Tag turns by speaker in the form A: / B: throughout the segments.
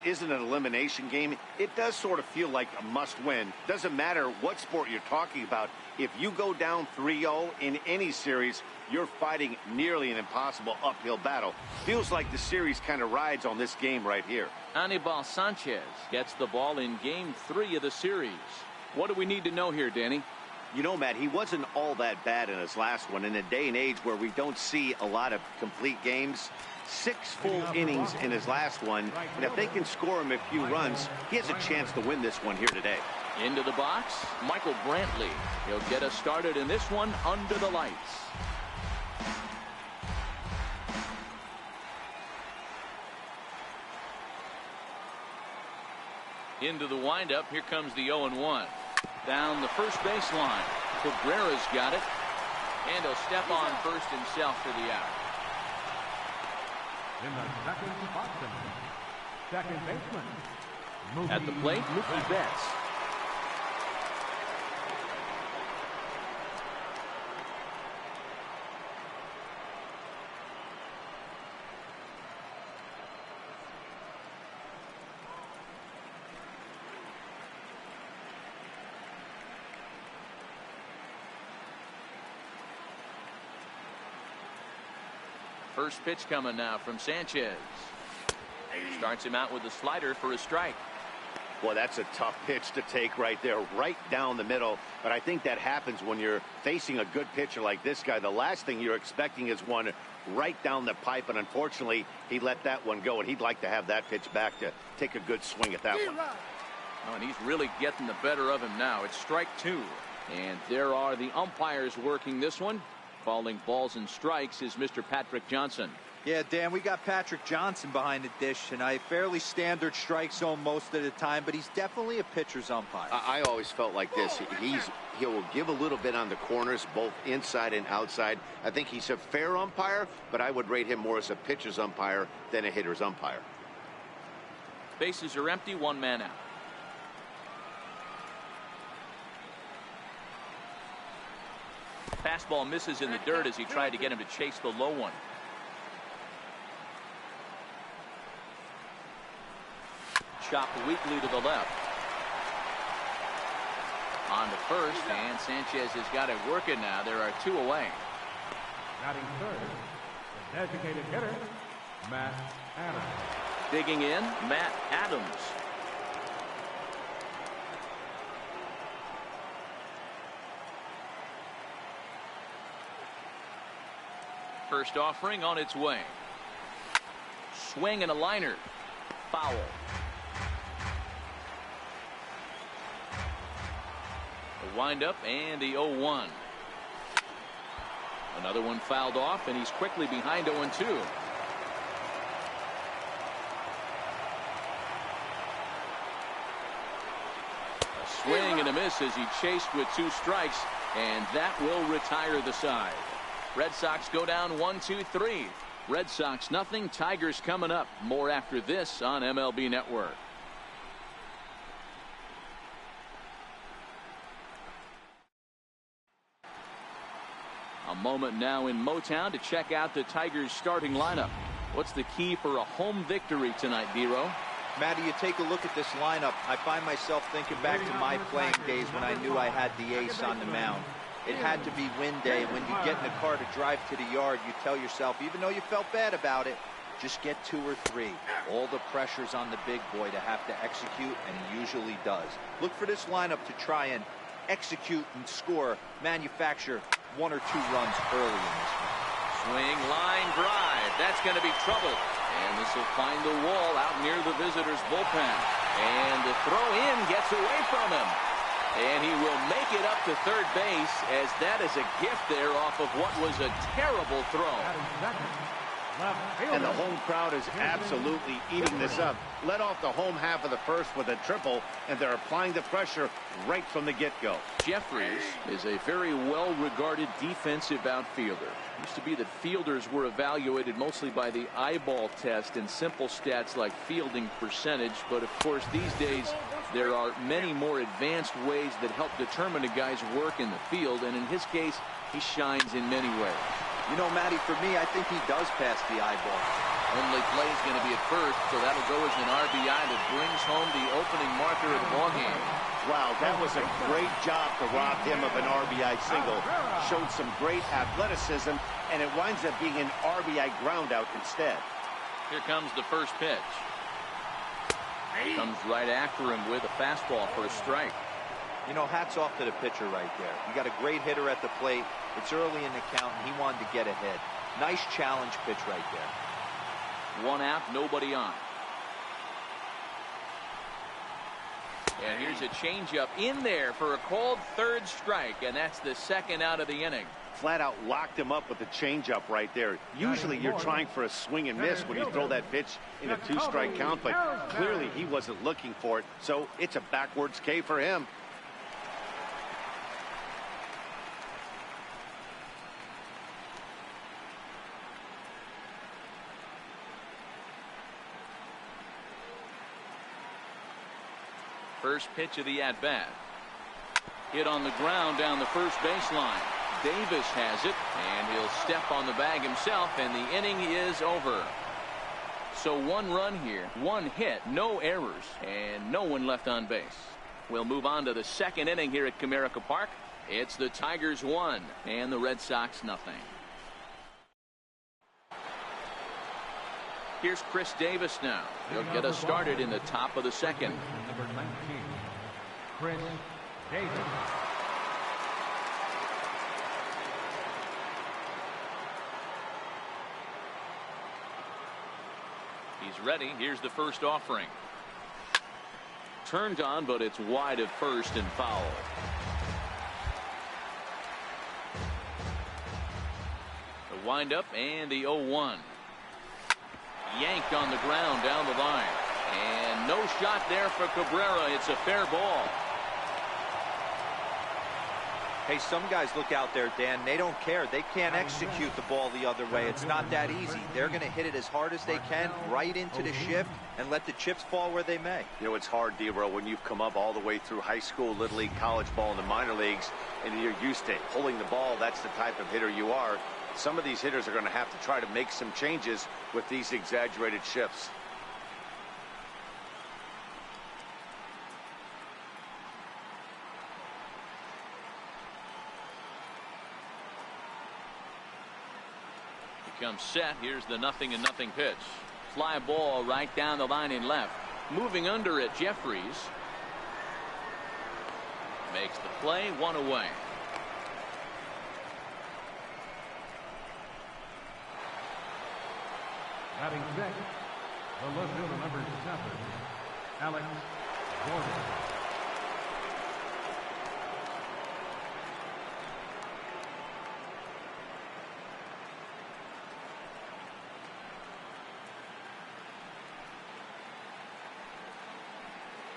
A: isn't an elimination game, it does sort of feel like a must-win. Doesn't matter what sport you're talking about. If you go down 3-0 in any series, you're fighting nearly an impossible uphill battle. Feels like the series kind of rides on this game right here.
B: Anibal Sanchez gets the ball in Game 3 of the series. What do we need to know here, Danny?
A: You know, Matt, he wasn't all that bad in his last one. In a day and age where we don't see a lot of complete games, 6 full innings in his last one, and if they can score him a few runs, he has a chance to win this one here today.
B: Into the box, Michael Brantley. He'll get us started in this one under the lights. Into the windup, here comes the 0-1. Down the first baseline. Cabrera's got it. And he'll step on first himself for the out.
C: In the second boxing, second baseman.
B: At the plate, Mookie Betts. First pitch coming now from Sanchez. Starts him out with a slider for a strike.
A: Boy, that's a tough pitch to take right there, right down the middle. But I think that happens when you're facing a good pitcher like this guy. The last thing you're expecting is one right down the pipe, and unfortunately, he let that one go, and he'd like to have that pitch back to take a good swing at that one.
B: Oh, and he's really getting the better of him now. It's strike 2. And there are the umpires working this one. Calling balls and strikes is Mr. Patrick Johnson.
D: Yeah, Dan, we got Patrick Johnson behind the dish tonight. Fairly standard strike zone most of the time, but he's definitely a pitcher's umpire.
A: I always felt like this. He will give a little bit on the corners, both inside and outside. I think he's a fair umpire, but I would rate him more as a pitcher's umpire than a hitter's umpire.
B: Bases are empty, 1 man out. Fastball misses in the dirt as he tried to get him to chase the low one. Chopped weakly to the left. On to first, and Sanchez has got it working now. There are 2 away.
C: Batting third, the designated hitter, Matt Adams.
B: Digging in, Matt Adams. First offering on its way. Swing and a liner. Foul. The windup and the 0-1. Another one fouled off, and he's quickly behind 0-2. A swing and a miss as he chased with 2 strikes, and that will retire the side. Red Sox go down 1-2-3. Red Sox nothing. Tigers coming up. More after this on MLB Network. A moment now in Motown to check out the Tigers starting lineup. What's the key for a home victory tonight, D-Row?
D: Matty, you take a look at this lineup. I find myself thinking back to my playing days when I knew I had the ace on the mound. It had to be win day. When you get in the car to drive to the yard, you tell yourself, even though you felt bad about it, just get 2 or 3. All the pressure's on the big boy to have to execute, and he usually does. Look for this lineup to try and execute and score, manufacture 1 or 2 runs early in this one.
B: Swing, line, drive. That's going to be trouble. And this will find the wall out near the visitors' bullpen. And the throw in gets away from him. And he will make it up to third base, as that is a gift there off of what was a terrible throw.
A: And the home crowd is absolutely eating this up. Led off the home half of the first with a triple, and they're applying the pressure right from the get-go.
B: Jeffries is a very well-regarded defensive outfielder. It used to be that fielders were evaluated mostly by the eyeball test and simple stats like fielding percentage, but of course these days there are many more advanced ways that help determine a guy's work in the field, and in his case he shines in many ways.
D: You know, Matty, for me, I think he does pass the eyeball.
B: Only play is going to be at first, so that'll go as an RBI that brings home the opening marker of the ballgame.
A: Wow, that was a great job to rob him of an RBI single. Showed some great athleticism, and it winds up being an RBI groundout instead.
B: Here comes the first pitch. Comes right after him with a fastball for a strike.
D: You know, hats off to the pitcher right there. You got a great hitter at the plate. It's early in the count, and he wanted to get ahead. Nice challenge pitch right there.
B: 1 out, nobody on. And here's a changeup in there for a called third strike, and that's the 2nd out of the inning.
A: Flat out locked him up with the changeup right there. Usually you're trying for a swing and miss when you throw that pitch in a 2-strike count, but clearly he wasn't looking for it, so it's a backwards K for him.
B: First pitch of the at-bat. Hit on the ground down the first baseline. Davis has it, and he'll step on the bag himself, and the inning is over. So 1 run here, 1 hit, no errors, and no one left on base. We'll move on to the 2nd inning here at Comerica Park. It's the Tigers 1 and the Red Sox nothing. Here's Chris Davis now. He'll get us started in the top of the 2nd.
C: Number 19, Chris Davis.
B: He's ready. Here's the first offering. Turned on, but it's wide of first and foul. The windup and the 0-1. Yanked on the ground down the line. And no shot there for Cabrera. It's a fair ball.
D: Hey, some guys look out there, Dan. They don't care. They can't execute the ball the other way. It's not that easy. They're going to hit it as hard as they can right into the shift and let the chips fall where they may.
A: You know, it's hard, D-Row, when you've come up all the way through high school, little league, college ball, and the minor leagues, and you're used to pulling the ball. That's the type of hitter you are. Some of these hitters are going to have to try to make some changes with these exaggerated shifts.
B: Comes set. Here's the 0-0 pitch. Fly ball right down the line in left. Moving under it, Jeffries makes the play, 1 away.
C: Batting 6, the left fielder number 7, Alex Gordon.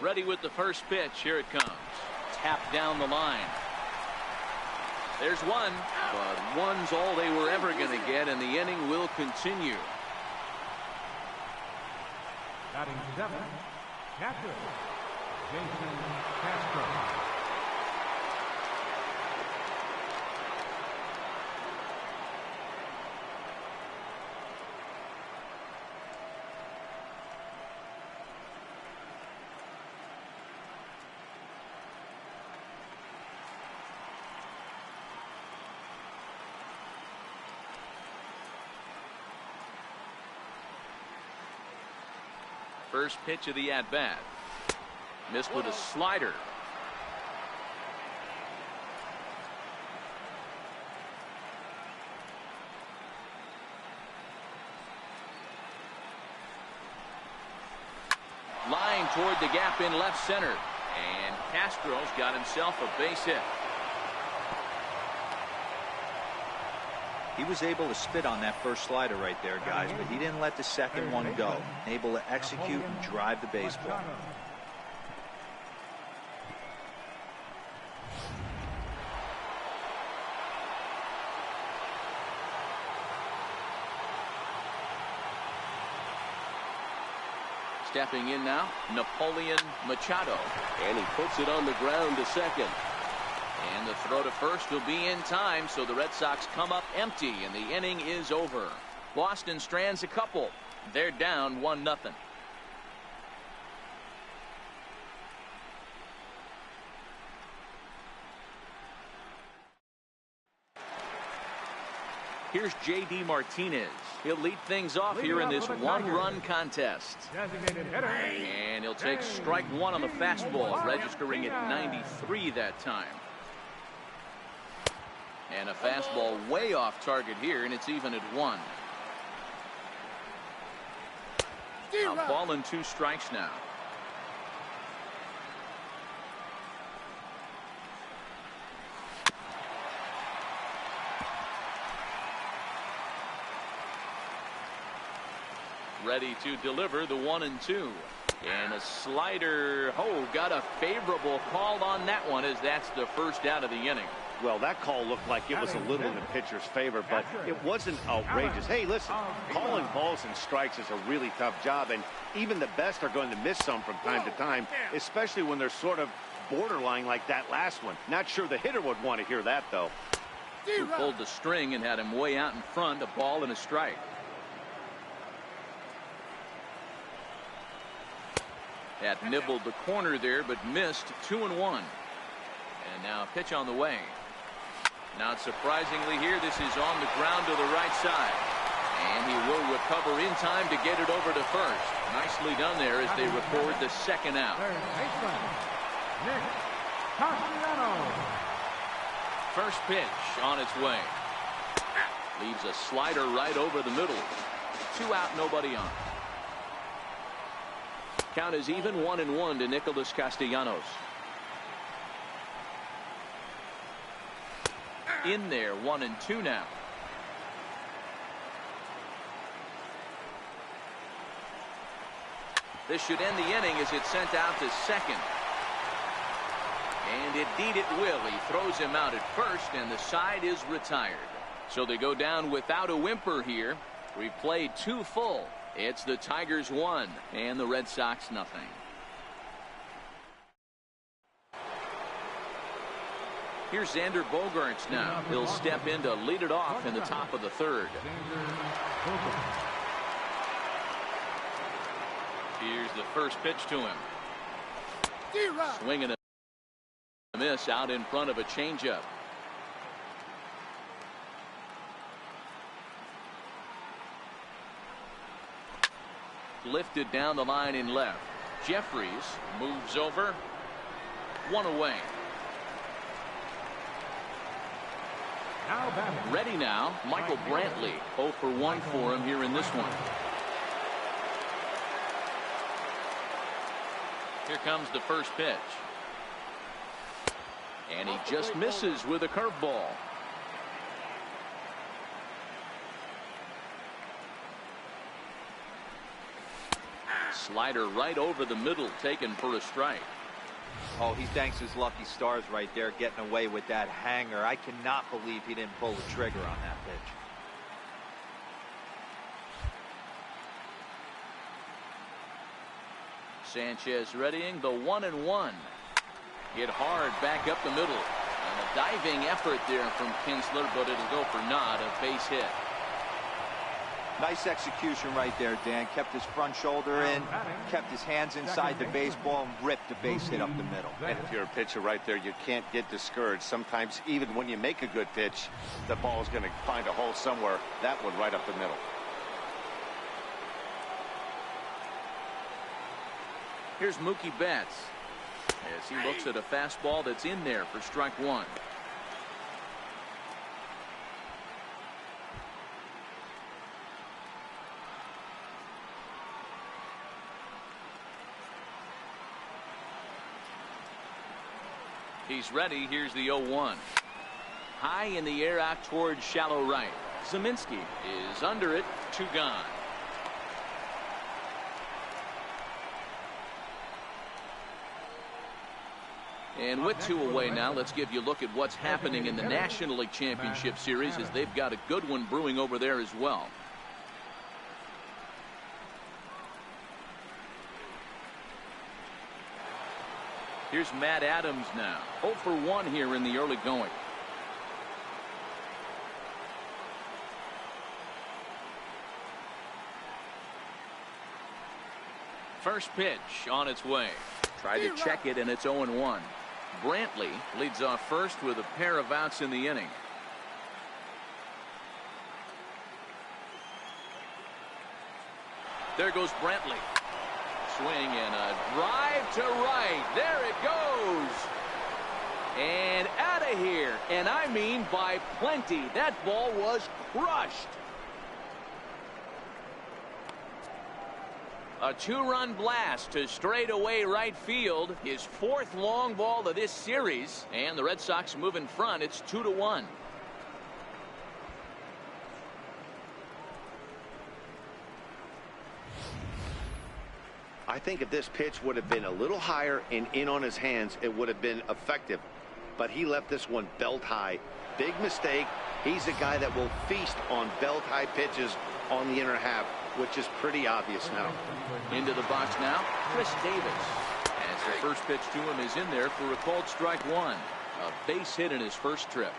B: Ready with the first pitch. Here it comes. Tapped down the line. There's one, but one's all they were ever going to get, and the inning will continue.
C: Batting 7, catcher, Jason Castro.
B: First pitch of the at-bat. Missed with a slider. Line toward the gap in left center. And Castro's got himself a base hit.
D: He was able to spit on that first slider right there, guys, but he didn't let the second one go. Able to execute and drive the baseball.
B: Stepping in now, Napoleon Machado. And he puts it on the ground to second. And the throw to first will be in time, so the Red Sox come up empty, and the inning is over. Boston strands a couple. They're down 1-0. Here's J.D. Martinez. He'll lead things off here in this one-run contest. And he'll take strike one on the fastball, registering at 93 that time. And a fastball way off target here, and it's even at 1. A ball and 2 strikes now. Ready to deliver the 1-2. And a slider. Oh, got a favorable call on that one, as that's the first out of the inning.
A: Well, that call looked like it was a little in the pitcher's favor, but it wasn't outrageous. Hey, listen, calling balls and strikes is a really tough job, and even the best are going to miss some from time to time, especially when they're sort of borderline like that last one. Not sure the hitter would want to hear that, though.
B: Who pulled the string and had him way out in front, a ball and a strike. That nibbled the corner there, but missed. 2-1. And now a pitch on the way. Not surprisingly here, this is on the ground to the right side. And he will recover in time to get it over to first. Nicely done there as they record the second out. First pitch on its way. Leaves a slider right over the middle. 2 out, nobody on. Count is even, 1-1 to Nicholas Castellanos. In there, 1-2 now. This should end the inning as it's sent out to second. And indeed it will. He throws him out at first, and the side is retired. So they go down without a whimper here. We've played 2 full. It's the Tigers 1 and the Red Sox nothing. Here's Xander Bogaerts now. He'll step in to lead it off in the top of the 3rd. Here's the first pitch to him. Swing and a miss out in front of a changeup. Lifted down the line in left. Jeffries moves over. 1 away. Ready now, Michael Brantley. 0 for 1 for him here in this one. Here comes the first pitch. And he just misses with a curveball. Slider right over the middle, taken for a strike.
D: Oh, he thanks his lucky stars right there, getting away with that hanger. I cannot believe he didn't pull the trigger on that pitch.
B: Sanchez readying the 1-1. Hit hard back up the middle. And a diving effort there from Kinsler, but it'll go for naught, a base hit.
D: Nice execution right there, Dan. Kept his front shoulder in, kept his hands inside the baseball, and ripped the base hit up the middle.
A: And if you're a pitcher right there, you can't get discouraged. Sometimes even when you make a good pitch, the ball's going to find a hole somewhere. That one right up the middle.
B: Here's Mookie Betts as he looks at a fastball that's in there for strike 1. He's ready. Here's the 0-1. High in the air out towards shallow right. Zeminski is under it. 2 gone. And with 2 away now, let's give you a look at what's happening in the National League Championship Series, as they've got a good one brewing over there as well. Here's Matt Adams now. 0 for 1 here in the early going. First pitch on its way. Tried to check it, and it's 0-1. Brantley leads off first with a pair of outs in the inning. There goes Brantley. Swing and a drive to right. There it goes. And out of here. And I mean by plenty. That ball was crushed. A two-run blast to straightaway right field. His fourth long ball of this series. And the Red Sox move in front. It's 2-1.
A: I think if this pitch would have been a little higher and in on his hands, it would have been effective. But he left this one belt high. Big mistake. He's a guy that will feast on belt high pitches on the inner half, which is pretty obvious now.
B: Into the box now, Chris Davis. As the first pitch to him is in there for a called strike one. A base hit in his first trip.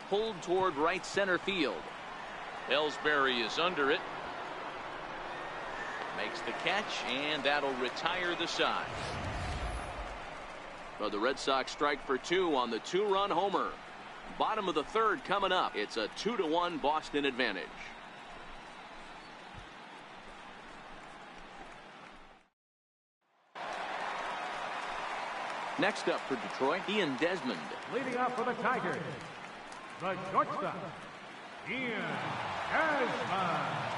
B: Pulled toward right center field. Ellsbury is under it. Makes the catch, and that'll retire the side. But the Red Sox strike for two on the two-run homer. Bottom of the third coming up. It's a 2-1 Boston advantage. Next up for Detroit, Ian Desmond.
C: Leading off for the Tigers, the shortstop, Ian Desmond.